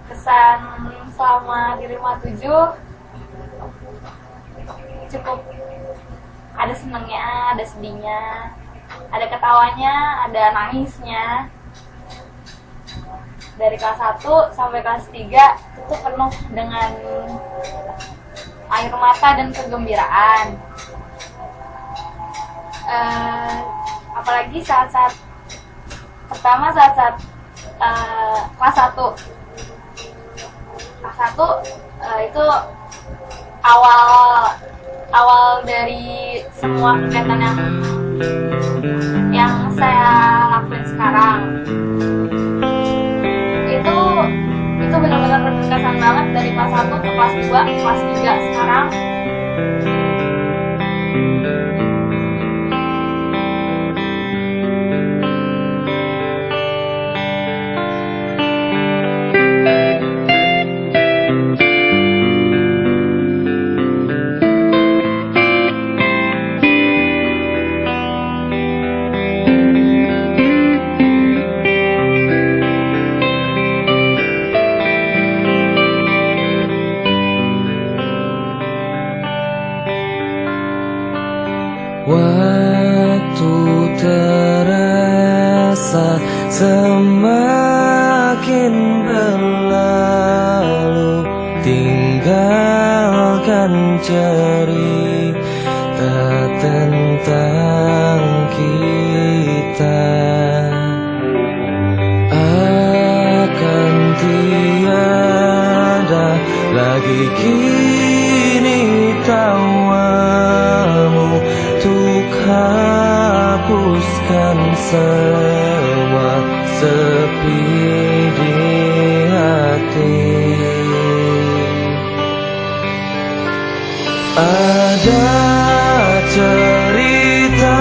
Kesan selama di rumah 7 cukup ada senangnya, ada sedihnya, ada ketawanya, ada nangisnya. Dari kelas 1 sampai kelas 3 itu penuh dengan air mata dan kegembiraan. Apalagi saat-saat pertama, saat-saat kelas 1 itu awal dari semua kegiatan yang saya lakuin sekarang. Itu benar-benar berkesan banget dari kelas 1 ke kelas 2, kelas 3 sekarang. Waktu terasa semakin berlalu, tinggalkan cerita tentang kita. Akan tiada lagi kini tawamu untuk hapuskan semua sepi di hati. Ada cerita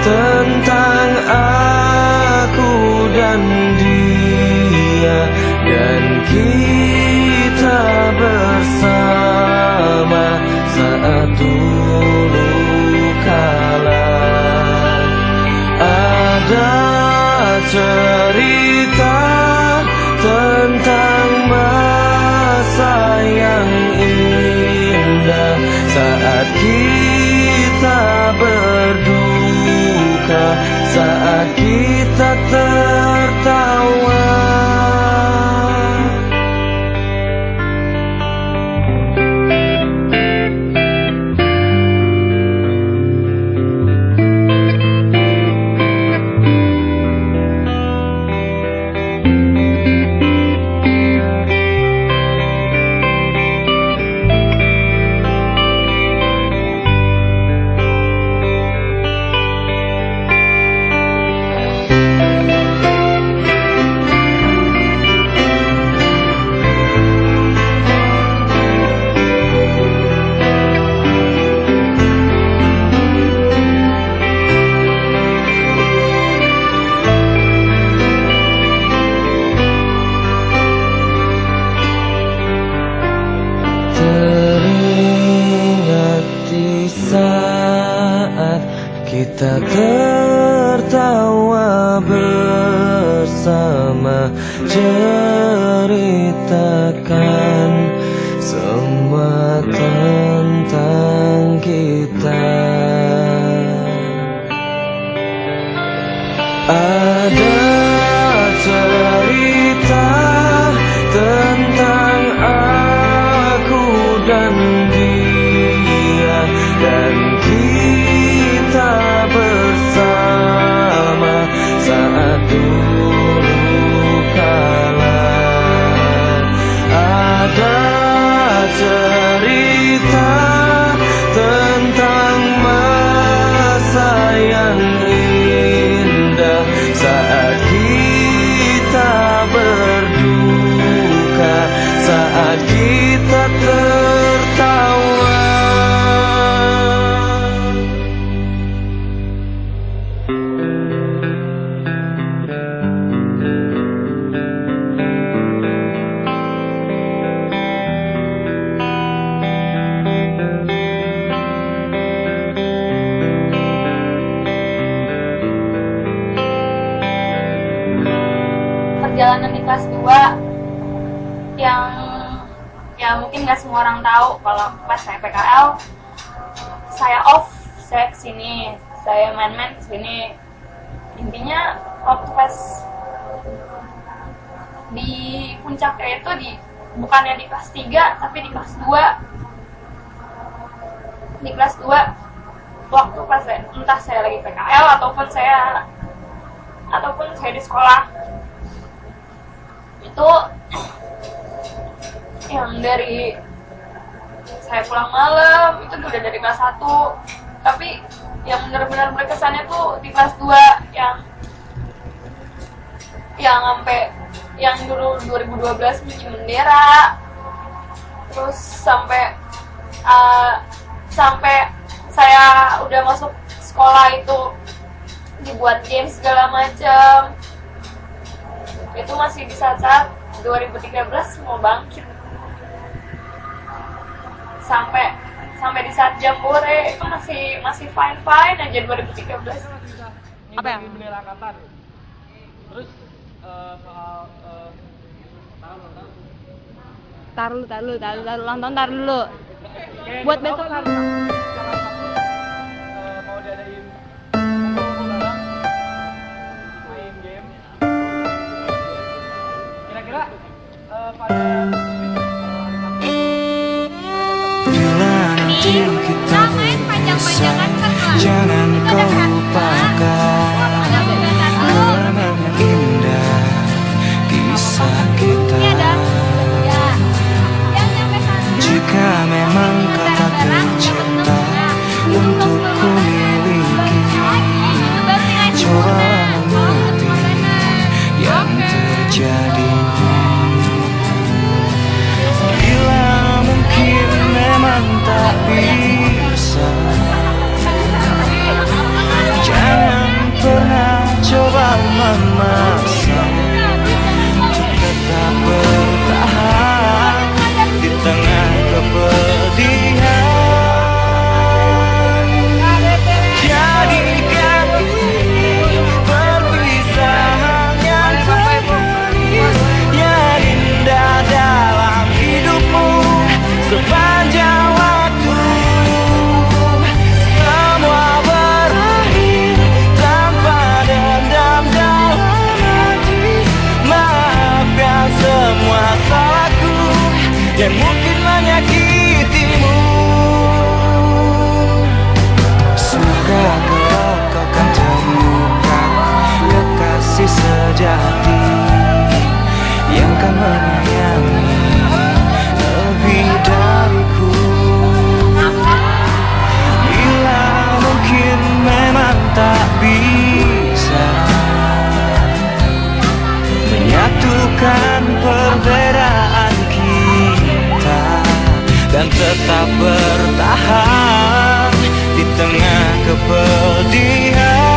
tentang aku dan dia, dan kita bersama saat dulu kala. Ada cerita tentang masa yang indah saat kita berduka, saat kita tertawa. Teringat di saat kita tertawa bersama, ceritakan semua tentang kita. Ada cerita tentang aku dan dia, dan kita bersama saat dulu kala. yang ya mungkin nggak semua orang tahu kalau pas saya PKL saya off, saya kesini, saya main-main kesini. Intinya waktu pas di puncaknya itu bukannya di kelas 3 tapi di kelas 2. Di kelas 2 waktu pas entah saya lagi PKL ataupun saya di sekolah, itu yang dari saya pulang malam itu udah dari kelas 1, tapi yang benar-benar berkesannya tuh di kelas 2 yang sampai yang dulu 2012 bikin bendera, terus sampai saya udah masuk sekolah itu dibuat game segala macam. Itu masih di saat-saat 2013 mau bangkit, sampai di saat Jambore itu masih fine aja 2013. Apa yang bendera angkatan? Terus soal tar dulu nonton tar dulu buat besok kan mau diadain bareng main game, kira-kira pada Bila nanti kita berpisah, jangan kau lupakan kenangan yang indah kisah kita. Jika memang kata tercinta untuk ku miliki, coba mengerti yang terjadi. Bila mungkin memang tak bisa, jangan pernah coba memaksa untuk tetap bertahan di tengah kepedihan. Jadikan ini perpisahan yang termanis, yang indah dalam hidupmu sepanjang waktu. Semua berakhir tanpa dendam dalam hati. Maafkan semua salahku yang mungkin menyakitimu. Semoga kelak kau kan temukan kekasih sejati yang kan menyayangi lebih dariku. Bila mungkin memang tak bisa menyatukan perbedaan kita dan tetap bertahan di tengah kepedihan.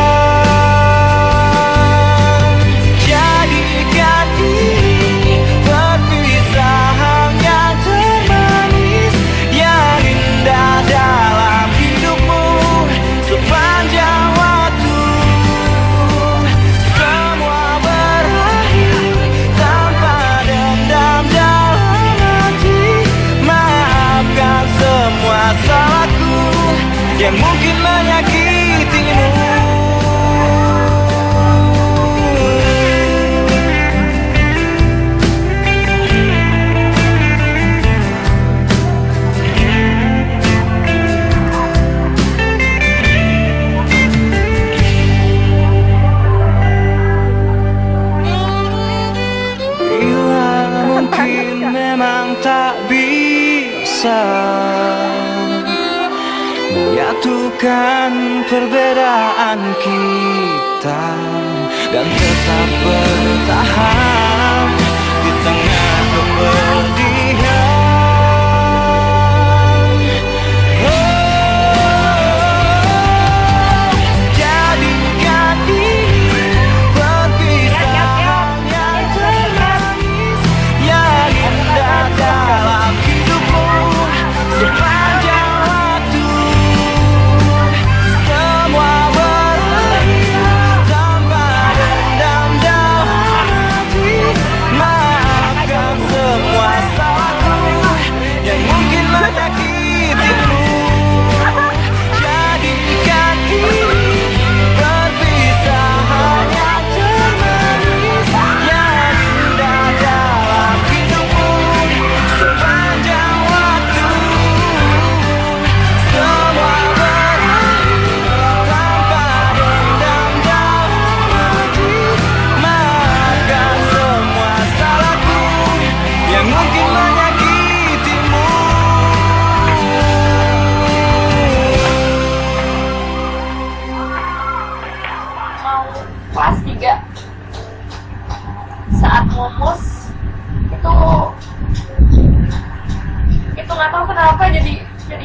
Jadikan ini perpisahan yang termanis, yang indah dalam hidupmu sepanjang waktu. Semua berakhir tanpa dendam dalam hati. Maafkan semua salahku yang mungkin menyakitimu. Bila mungkin memang tak bisa menyatukan perbedaan kita dan tetap bertahan di tengah kepedihan. Jadikan ini perpisahan yang termanis, yang indah dalam hidupmu sepanjang waktu. Semua berakhir tanpa dendam dalam hati.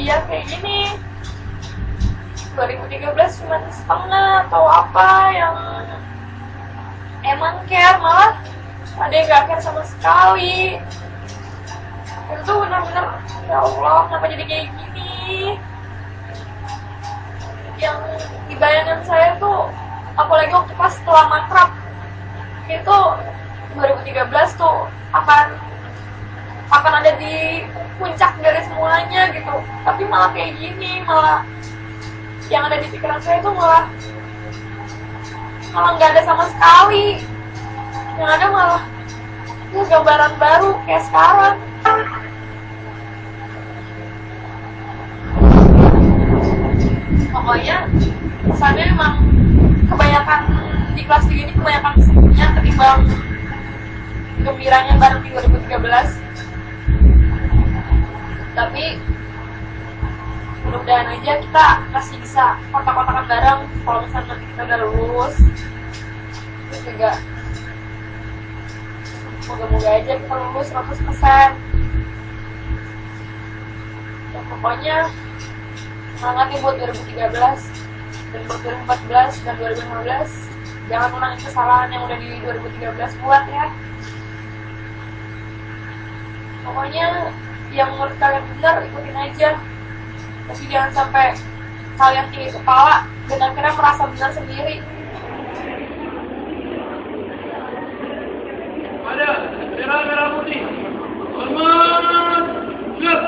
dia kayak gini. 2013 cuma setengah atau apa yang emang care, malah ada yang gak care sama sekali. Itu tuh benar-benar, ya Allah, kenapa jadi kayak gini. Yang di bayangan saya tuh, apalagi waktu pas setelah makrab, itu 2013 tuh akan ada di puncak dari semuanya gitu. Tapi malah kayak gini, malah yang ada di pikiran saya itu malah nggak ada sama sekali. Yang ada malah gambaran baru kayak sekarang. Pokoknya kesannya emang kebanyakan di kelas 3 ini kebanyakan sedihnya ketimbang gembiranya bareng di 2013. Tapi mudah-mudahan aja kita masih bisa kontak-kontakan bareng kalau misalnya nanti kita udah lulus. Terus juga moga-moga aja kita lulus 100%. Ya pokoknya semangat nih buat 2013 dan buat 2014 dan 2015. Jangan ulangi kesalahan yang udah di 2013 buat ya. Pokoknya yang menurut kalian benar ikutin aja. Tapi jangan sampai kalian tinggi kepala dan akhirnya merasa benar sendiri. Ada merah putih. Hormat. Siap.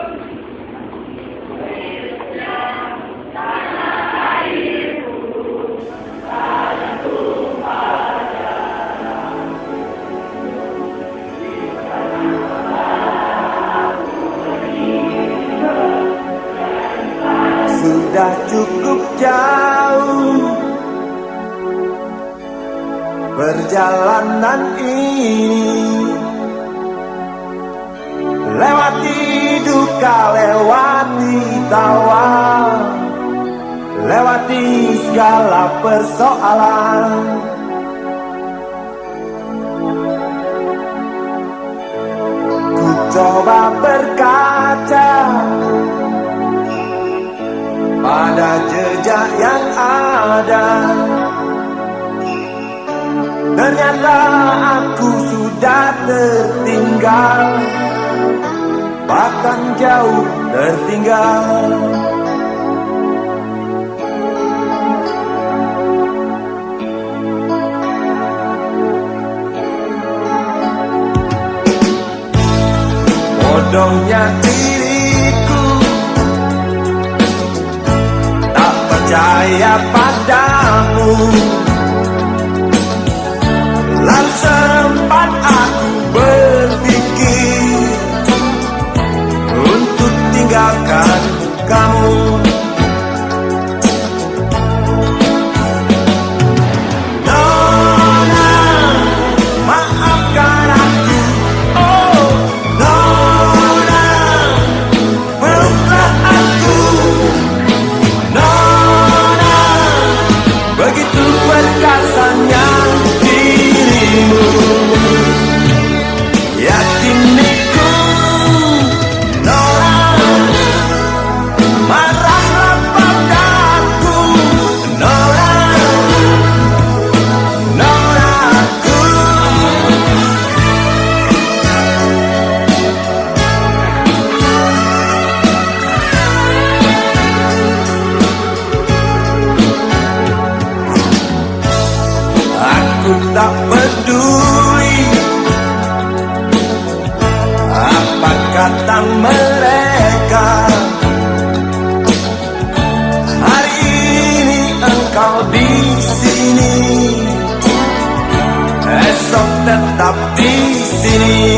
Sudah cukup jauh perjalanan ini, lewati duka, lewati tawa, lewati segala persoalan. Ku coba berkaca pada jejak yang ada. Ternyata aku sudah tertinggal, bahkan jauh tertinggal. Bodohnya diriku, tak percaya padamu. Lalu sempat aku berpikir untuk tinggalkan kamu. Nona, maafkan aku. Oh, Nona, peluklah aku. Nona, begitu perkasanya dirimu. Yakiniku, Nora, marahlah padaku. Nora, Noraku. Aku tak peduli apa kata mereka. Hari ini engkau di sini, esok tetap di sini.